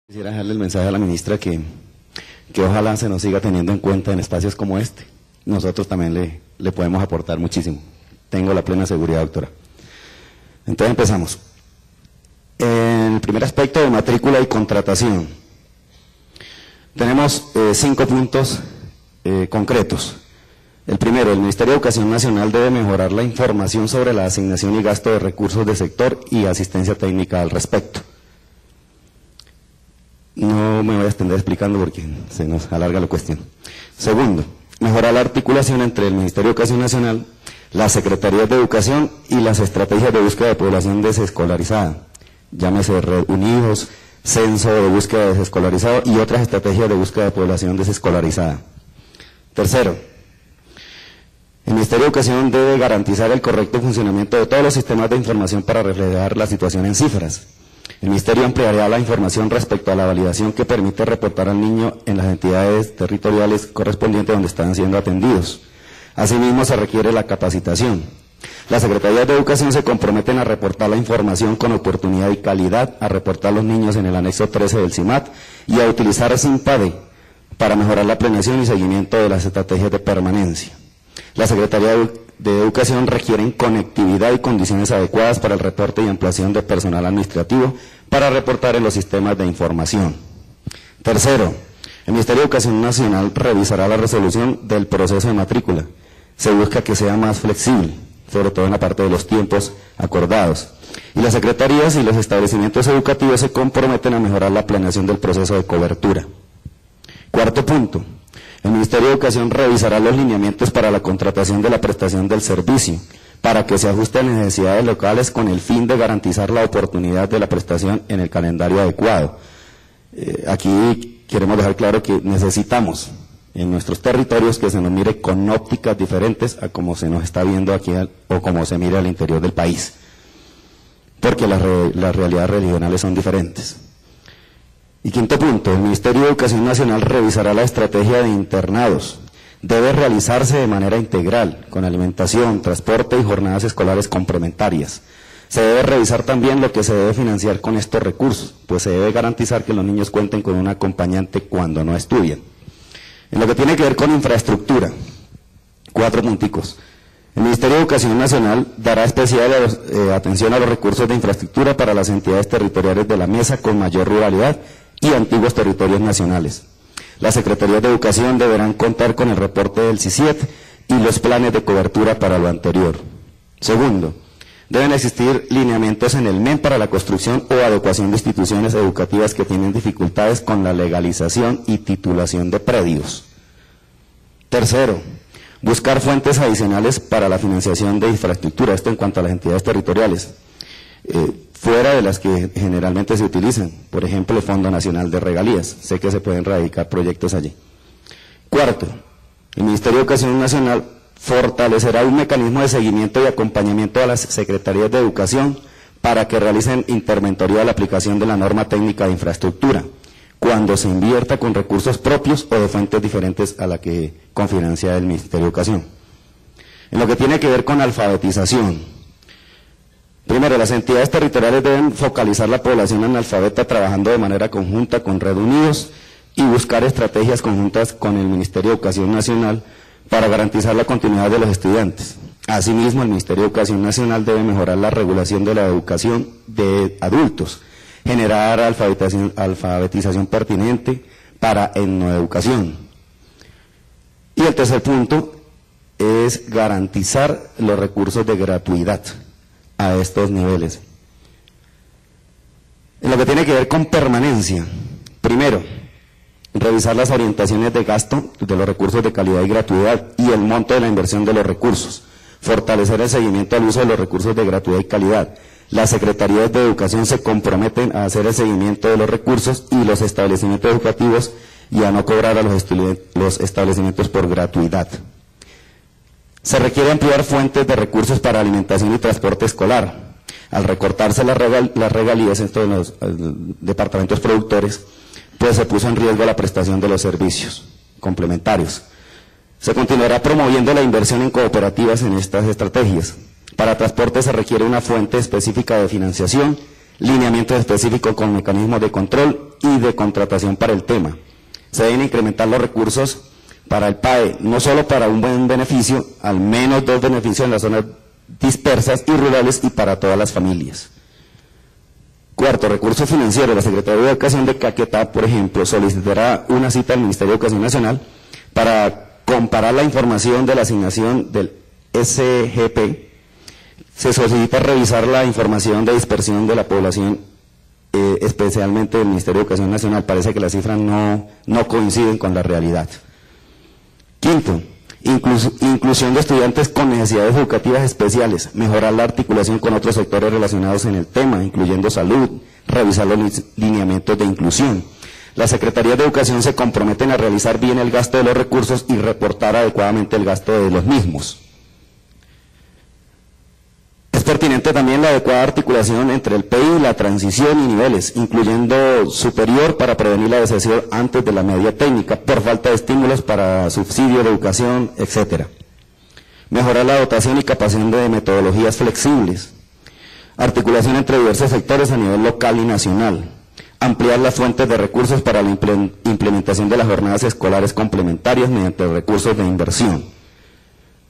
Quisiera dejarle el mensaje a la ministra que ojalá se nos siga teniendo en cuenta en espacios como este. Nosotros también le podemos aportar muchísimo. Tengo la plena seguridad, doctora. Entonces empezamos. En el primer aspecto de matrícula y contratación, tenemos 5 puntos concretos. El primero, el Ministerio de Educación Nacional debe mejorar la información sobre la asignación y gasto de recursos de sector y asistencia técnica al respecto. No me voy a extender explicando porque se nos alarga la cuestión. Segundo, mejorar la articulación entre el Ministerio de Educación Nacional, las Secretarías de Educación y las estrategias de búsqueda de población desescolarizada. Llámese Red Unidos, Censo de búsqueda de desescolarizado y otras estrategias de búsqueda de población desescolarizada. Tercero, el Ministerio de Educación debe garantizar el correcto funcionamiento de todos los sistemas de información para reflejar la situación en cifras. El Ministerio ampliará la información respecto a la validación que permite reportar al niño en las entidades territoriales correspondientes donde están siendo atendidos. Asimismo, se requiere la capacitación. Las Secretarías de Educación se comprometen a reportar la información con oportunidad y calidad, a reportar a los niños en el anexo 13 del CIMAT y a utilizar SIMPADE para mejorar la planeación y seguimiento de las estrategias de permanencia. La Secretaría de Educación requieren conectividad y condiciones adecuadas para el reporte y ampliación de personal administrativo para reportar en los sistemas de información. Tercero, el Ministerio de Educación Nacional revisará la resolución del proceso de matrícula. Se busca que sea más flexible, sobre todo en la parte de los tiempos acordados. Y las secretarías y los establecimientos educativos se comprometen a mejorar la planeación del proceso de cobertura. Cuarto punto. El Ministerio de Educación revisará los lineamientos para la contratación de la prestación del servicio, para que se ajuste a las necesidades locales con el fin de garantizar la oportunidad de la prestación en el calendario adecuado. Aquí queremos dejar claro que necesitamos en nuestros territorios que se nos mire con ópticas diferentes a como se nos está viendo aquí o como se mira al interior del país, porque las realidades regionales son diferentes. Y quinto punto, el Ministerio de Educación Nacional revisará la estrategia de internados. Debe realizarse de manera integral, con alimentación, transporte y jornadas escolares complementarias. Se debe revisar también lo que se debe financiar con estos recursos, pues se debe garantizar que los niños cuenten con un acompañante cuando no estudian. En lo que tiene que ver con infraestructura, 4 punticos. El Ministerio de Educación Nacional dará especial atención a los recursos de infraestructura para las entidades territoriales de la mesa con mayor ruralidad y antiguos territorios nacionales. Las Secretarías de Educación deberán contar con el reporte del CICIET y los planes de cobertura para lo anterior. Segundo, deben existir lineamientos en el MEN para la construcción o adecuación de instituciones educativas que tienen dificultades con la legalización y titulación de predios. Tercero, buscar fuentes adicionales para la financiación de infraestructura, esto en cuanto a las entidades territoriales, fuera de las que generalmente se utilizan, por ejemplo el Fondo Nacional de Regalías, sé que se pueden radicar proyectos allí. Cuarto, el Ministerio de Educación Nacional fortalecerá un mecanismo de seguimiento y acompañamiento a las Secretarías de Educación para que realicen interventoría de la aplicación de la norma técnica de infraestructura, cuando se invierta con recursos propios o de fuentes diferentes a la que confinancia el Ministerio de Educación. En lo que tiene que ver con alfabetización, primero, las entidades territoriales deben focalizar la población analfabeta trabajando de manera conjunta con Red Unidos y buscar estrategias conjuntas con el Ministerio de Educación Nacional para garantizar la continuidad de los estudiantes. Asimismo, el Ministerio de Educación Nacional debe mejorar la regulación de la educación de adultos, generar alfabetización pertinente para etnoeducación. Y el tercer punto es garantizar los recursos de gratuidad a estos niveles. En lo que tiene que ver con permanencia, primero, revisar las orientaciones de gasto de los recursos de calidad y gratuidad y el monto de la inversión de los recursos, fortalecer el seguimiento al uso de los recursos de gratuidad y calidad. Las Secretarías de Educación se comprometen a hacer el seguimiento de los recursos y los establecimientos educativos y a no cobrar a los establecimientos por gratuidad. Se requiere ampliar fuentes de recursos para alimentación y transporte escolar. Al recortarse las regalías en los departamentos productores, pues se puso en riesgo la prestación de los servicios complementarios. Se continuará promoviendo la inversión en cooperativas en estas estrategias. Para transporte se requiere una fuente específica de financiación lineamientos específicos con mecanismos de control y de contratación para el tema. Se deben incrementar los recursos para el PAE, no solo para un buen beneficio, al menos 2 beneficios en las zonas dispersas y rurales y para todas las familias. Cuarto, recursos financieros. La Secretaría de Educación de Caquetá, por ejemplo, solicitará una cita al Ministerio de Educación Nacional para comparar la información de la asignación del SGP. Se solicita revisar la información de dispersión de la población, especialmente del Ministerio de Educación Nacional. Parece que las cifras no coinciden con la realidad. Quinto, inclusión de estudiantes con necesidades educativas especiales, mejorar la articulación con otros sectores relacionados en el tema, incluyendo salud, revisar los lineamientos de inclusión. Las Secretarías de Educación se comprometen a realizar bien el gasto de los recursos y reportar adecuadamente el gasto de los mismos. Es pertinente también la adecuada articulación entre el PEI, la transición y niveles, incluyendo superior para prevenir la deserción antes de la media técnica, por falta de estímulos para subsidio de educación, etc. Mejorar la dotación y capacitación de metodologías flexibles. Articulación entre diversos sectores a nivel local y nacional. Ampliar las fuentes de recursos para la implementación de las jornadas escolares complementarias mediante recursos de inversión.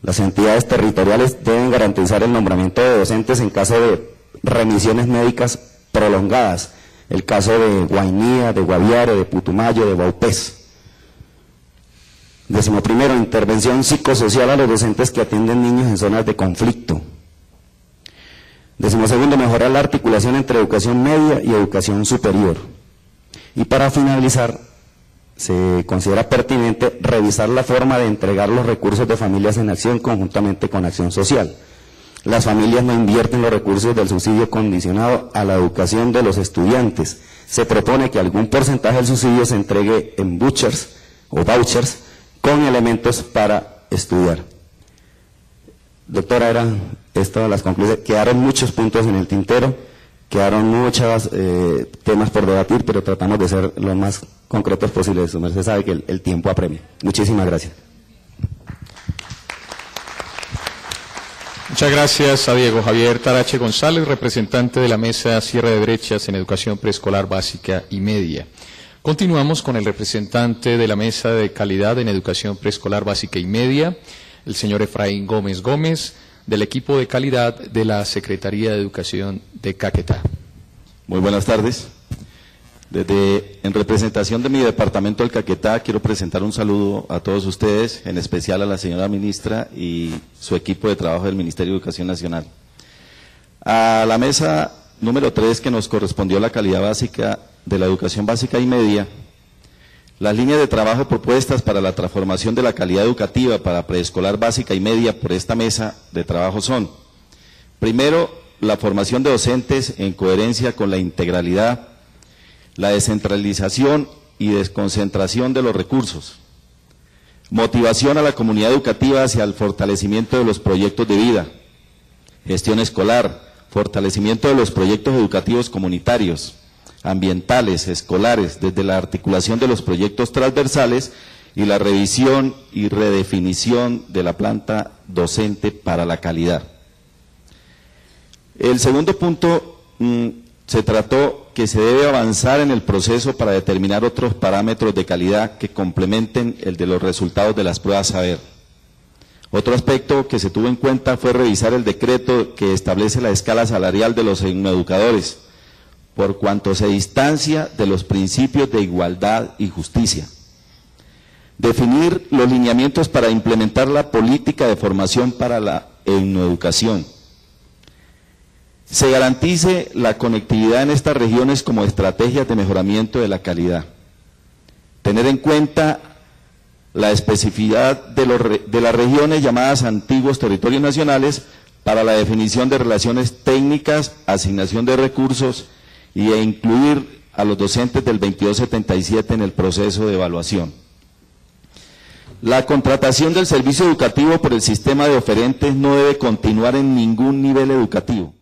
Las entidades territoriales deben garantizar el nombramiento de docentes en caso de remisiones médicas prolongadas, el caso de Guainía, de Guaviare, de Putumayo, de Baupés. 11º, intervención psicosocial a los docentes que atienden niños en zonas de conflicto. 12º, mejorar la articulación entre educación media y educación superior. Y para finalizar, se considera pertinente revisar la forma de entregar los recursos de Familias en Acción conjuntamente con Acción Social. Las familias no invierten los recursos del subsidio condicionado a la educación de los estudiantes. Se propone que algún porcentaje del subsidio se entregue en vouchers con elementos para estudiar. Doctora, eran estas las conclusiones. Quedaron muchos puntos en el tintero, quedaron muchos temas por debatir, pero tratamos de ser lo más concretos posibles. Usted sabe que el tiempo apremia. Muchísimas gracias. Muchas gracias a Diego Javier Tarache González, representante de la Mesa Cierre de Brechas en Educación Preescolar Básica y Media. Continuamos con el representante de la Mesa de Calidad en Educación Preescolar Básica y Media, el señor Efraín Gómez Gómez, del equipo de calidad de la Secretaría de Educación de Caquetá. Muy buenas tardes. En representación de mi departamento del Caquetá, quiero presentar un saludo a todos ustedes, en especial a la señora ministra y su equipo de trabajo del Ministerio de Educación Nacional. A la mesa número 3, que nos correspondió la calidad básica de la educación básica y media, las líneas de trabajo propuestas para la transformación de la calidad educativa para preescolar básica y media por esta mesa de trabajo son: primero, la formación de docentes en coherencia con la integralidad, la descentralización y desconcentración de los recursos, motivación a la comunidad educativa hacia el fortalecimiento de los proyectos de vida, gestión escolar, fortalecimiento de los proyectos educativos comunitarios, ambientales, escolares, desde la articulación de los proyectos transversales y la revisión y redefinición de la planta docente para la calidad. El segundo punto se trató que se debe avanzar en el proceso para determinar otros parámetros de calidad que complementen el de los resultados de las pruebas saber. Otro aspecto que se tuvo en cuenta fue revisar el decreto que establece la escala salarial de los educadores, por cuanto se distancia de los principios de igualdad y justicia. Definir los lineamientos para implementar la política de formación para la educación. Se garantice la conectividad en estas regiones como estrategias de mejoramiento de la calidad. Tener en cuenta la especificidad de las regiones llamadas antiguos territorios nacionales para la definición de relaciones técnicas, asignación de recursos e incluir a los docentes del 2277 en el proceso de evaluación. La contratación del servicio educativo por el sistema de oferentes no debe continuar en ningún nivel educativo.